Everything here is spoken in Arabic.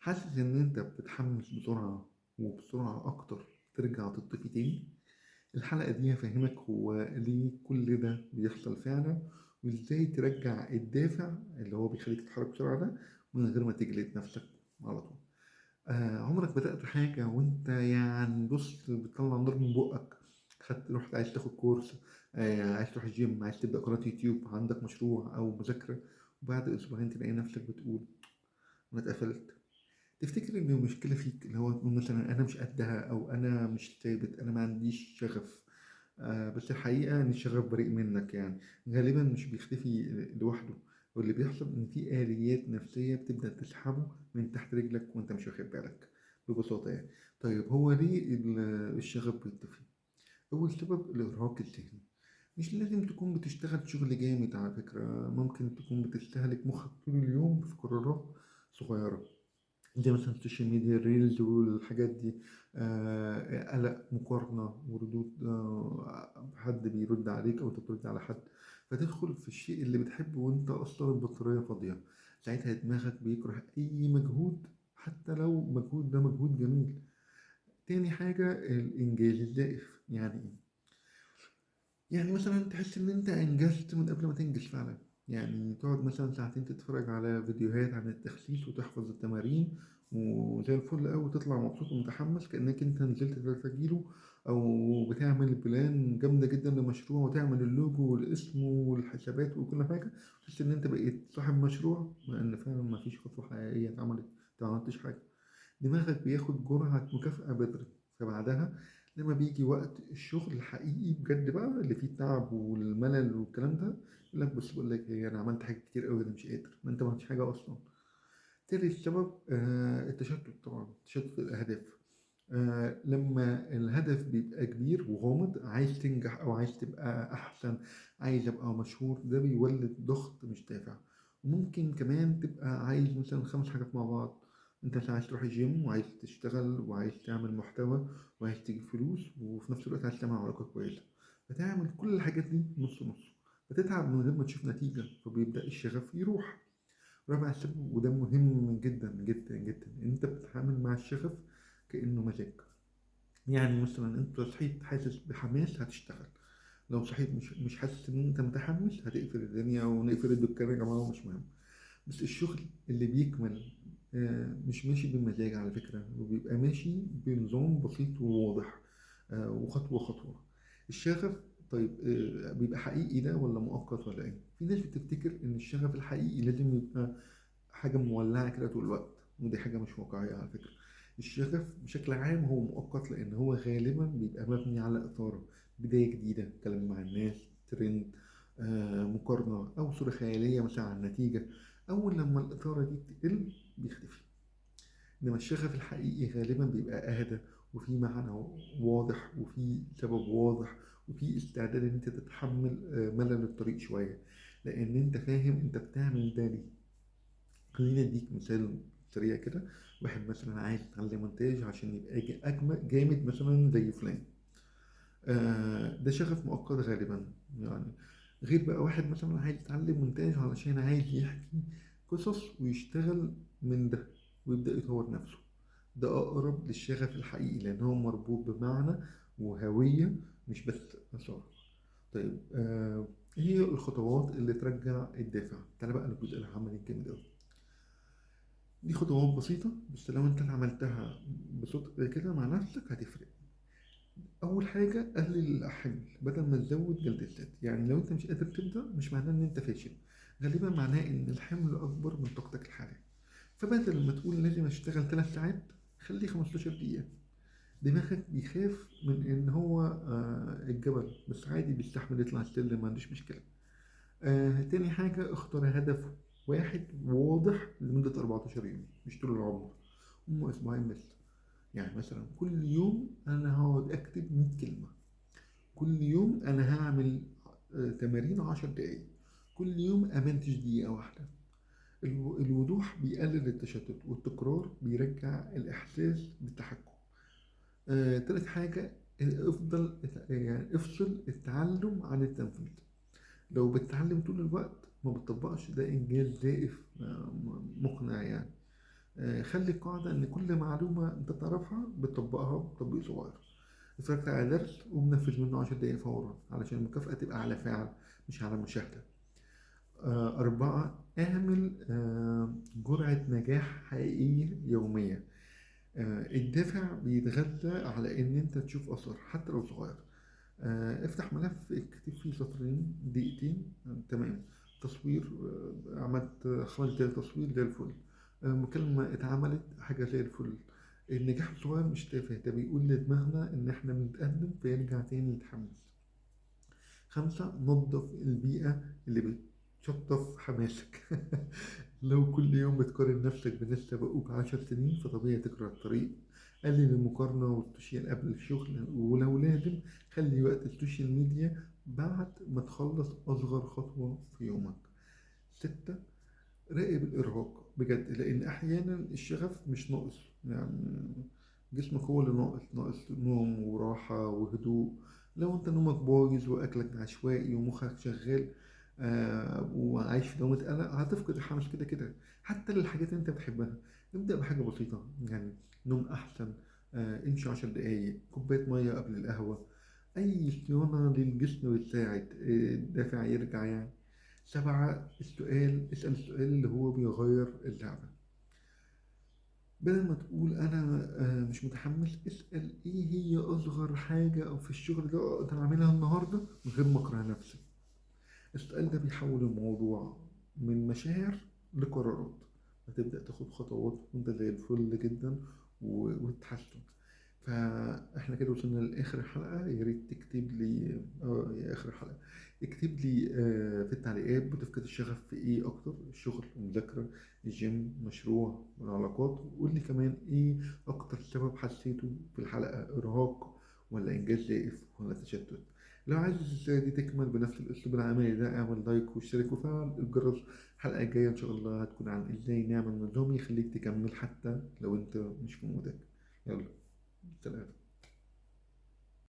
حاسس إن أنت بتتحمس بسرعة وبسرعة أكتر ترجع تطفي تاني؟ الحلقة دي هفهمك هو ليه كل ده بيحصل فعلا، وإزاي ترجع الدافع اللي هو بيخليك تتحرك بسرعة ده من غير ما تجلد نفسك على طول. عمرك بدأت حاجة وأنت يعني بص بتطلع نار من بقك؟ رحت عايز تاخد كورس، عايز تروح الجيم، عايز تبدأ قناة يوتيوب، عندك مشروع أو مذاكرة، وبعد أسبوعين تلاقي نفسك بتقول أنا اتقفلت. تفتكر إن المشكلة فيك، اللي هو تقول مثلا أنا مش قدها أو أنا مش ثابت، أنا ما عنديش شغف. بس الحقيقة إن الشغف بريء منك، يعني غالبا مش بيختفي لوحده. واللي بيحصل إن في آليات نفسية بتبدأ تسحبه من تحت رجلك وأنت مش واخد بالك، ببساطة يعني. طيب هو ليه الشغف بيطفي؟ أول سبب الإرهاق الذهني. مش لازم تكون بتشتغل شغل جامد على فكرة، ممكن تكون بتستهلك مخك طول اليوم في قرارات صغيرة، زي مثلا السوشيال ميديا الريلز والحاجات دي. قلق، مقارنة، وردود، حد بيرد عليك أو أنت بترد على حد، فتدخل في الشيء اللي بتحبه وأنت أصلا البطارية فاضية. ساعتها دماغك بيكره أي مجهود، حتى لو مجهود ده مجهود جميل. تاني حاجة الإنجاز الزائف. يعني إيه؟ يعني مثلا تحس إن أنت أنجزت من قبل ما تنجز فعلا. يعني تقعد مثلا ساعتين تتفرج على فيديوهات عن التخسيس وتحفظ التمارين وزي الفل أوي، وتطلع مبسوط ومتحمس كأنك أنت نزلت 3 كيلو، أو بتعمل بلان جامدة جدا لمشروع وتعمل اللوجو والاسم والحسابات وكل حاجة، تحس إن أنت بقيت صاحب مشروع مع إن فعلا مفيش خطوة حقيقية اتعملت، أنت معملتش حاجة. دماغك بياخد جرعة مكافأة بدري، فبعدها لما بيجي وقت الشغل الحقيقي بجد بقى اللي فيه التعب والملل والكلام ده، يقول لك بص بقول لك ايه، انا عملت حاجات كتير قوي، انا مش قادر. ما انت ما عملتش حاجه اصلا. تالت سبب التشتت، طبعا تشتت في الاهداف. لما الهدف بيبقى كبير وغامض، عايز تنجح او عايز تبقى احسن، عايز ابقى مشهور، ده بيولد ضغط مش دافع. وممكن كمان تبقى عايز مثلا 5 حاجات مع بعض. انت مثلا عايز تروح الجيم وعايز تشتغل وعايز تعمل محتوى وعايز تجيب فلوس وفي نفس الوقت عايز تعمل علاقة كويسة، فتعمل كل الحاجات دي نص نص، فتتعب من غير ما تشوف نتيجة، فبيبدأ الشغف يروح. رابع سبب وده مهم جدا جدا جدا، انت بتتعامل مع الشغف كأنه مزاج. يعني مثلا انت صحيت حاسس بحماس هتشتغل، لو صحيت مش حاسس ان انت متحمس هتقفل الدنيا ونقفل الدكان يا جماعة ومش مهم. بس الشغل اللي بيكمل مش ماشي بالمزاج على فكرة، وبيبقى ماشي بنظام بسيط وواضح، وخطوة خطوة. الشغف طيب بيبقى حقيقي ده ولا مؤقت ولا ايه؟ في ناس بتفتكر ان الشغف الحقيقي لازم يبقى حاجة مولعة كده طول الوقت، ودي حاجة مش واقعية على فكرة. الشغف بشكل عام هو مؤقت، لأن هو غالبا بيبقى مبني على إثارة، بداية جديدة، كلام مع الناس، ترند، مقارنة، أو صورة خيالية مثلا عن نتيجة. أول لما الإثارة دي تقل بيختفي. إنما الشغف الحقيقي غالبا بيبقى أهدى، وفي معنى واضح، وفي سبب واضح، وفي استعداد إن أنت تتحمل ملل الطريق شوية، لأن أنت فاهم أنت بتعمل ده ليه. خليني اديك مثال سريع كده. واحد مثلا عايز يتعلم مونتاج عشان يبقى اجمل جامد مثلا زي فلان، ده شغف مؤقت غالبا يعني. غير بقى واحد مثلا عايز يتعلم مونتاج علشان عايز يحكي قصص ويشتغل من ده ويبدأ يطور نفسه، ده أقرب للشغف الحقيقي لأن هو مربوط بمعنى وهوية، مش بس مسار. طيب إيه هي الخطوات اللي ترجع الدافع؟ تعالى بقى للجزء العملي الجامد أوي. دي خطوات بسيطة بس لو انت عملتها بصدق كده مع نفسك هتفرق. أول حاجة قلل الحمل بدل ما تزود جلد الذات. يعني لو انت مش قادر تبدأ مش معناه ان انت فاشل، غالبا معناه ان الحمل أكبر من طاقتك الحالية. فبدل ما تقول لازم أشتغل 3 ساعات، خليه 15 دقيقة. دماغك بيخاف من ان هو الجبل، بس عادي بيستحمل يطلع السلم، ما عندوش مشكلة. تاني حاجة اختار هدف واحد واضح لمدة 14 يوم، مش طول العمر، هم أسبوعين بس. يعني مثلا كل يوم أنا هقعد أكتب 100 كلمة، كل يوم أنا هعمل تمارين 10 دقايق، كل يوم أمنتج دقيقة واحدة. الوضوح بيقلل التشتت، والتكرار بيرجع الإحساس بالتحكم. تالت حاجة يعني افصل التعلم عن التنفيذ. لو بتتعلم طول الوقت ما بتطبقش، ده إنجاز زائف مقنع يعني. خلي قاعدة إن كل معلومة أنت تعرفها بتطبقها بتطبيق صغير. اتفرجت على درس ومنفذ منه 10 دقايق فورا علشان المكافأة تبقى على فعل مش على مشاهدة. 4. اعمل جرعة نجاح حقيقية يومية. الدافع بيتغذى على إن أنت تشوف أثر حتى لو صغير. افتح ملف اكتب فيه سطرين دقيقتين، تمام. تصوير، عملت 5 دقايق تصوير زي الفل. مكالمة اتعملت حاجة زي الفل. النجاح الصغير مش تافه، ده بيقول لدماغنا إن إحنا بنتقدم فيرجع تاني يتحمس. 5. نظف البيئة اللي بتشطف حماسك. لو كل يوم بتقارن نفسك بناس سبقوك 10 سنين فطبيعي تكره الطريق. قلل المقارنة والسوشيال قبل الشغل، ولو لازم خلي وقت السوشيال ميديا بعد ما تخلص أصغر خطوة في يومك. 6. راقب الإرهاق بجد، لأن أحيانا الشغف مش ناقص، يعني جسمك هو اللي ناقص نوم وراحة وهدوء. لو انت نومك بايظ وأكلك عشوائي ومخك شغال وعايش في دوامة قلق هتفقد الحماس كده كده حتى للحاجات اللي انت بتحبها. ابدأ بحاجة بسيطة، يعني نوم أحسن، امشي 10 دقايق، كوباية مية قبل القهوة. أي صيانة للجسم بتساعد الدافع يرجع يعني. 7. اسأل السؤال اللي هو بيغير اللعبة. بدل ما تقول أنا مش متحمس، اسأل إيه هي أصغر حاجة أو في الشغل ده أقدر أعملها النهاردة من غير ما أكره نفسي. السؤال ده بيحول الموضوع من مشاعر لقرارات، هتبدأ تاخد خطوات وأنت زي الفل جدا وتتحسن. فاحنا كده وصلنا لآخر الحلقة. يا ريت تكتب لي يا آخر الحلقة اكتب لي في التعليقات بتفقد الشغف في ايه اكتر، الشغل، المذاكرة، الجيم، مشروع، العلاقات. وقول لي كمان ايه اكتر سبب حسيته في الحلقة، ارهاق ولا انجاز زائف ولا تشتت. لو عايز الرسالة دي تكمل بنفس الاسلوب العملي ده اعمل لايك واشترك وفعل الجرس. الحلقة الجاية ان شاء الله هتكون عن ازاي نعمل نظام يخليك تكمل حتى لو انت مش في مودك. يلا، سلام.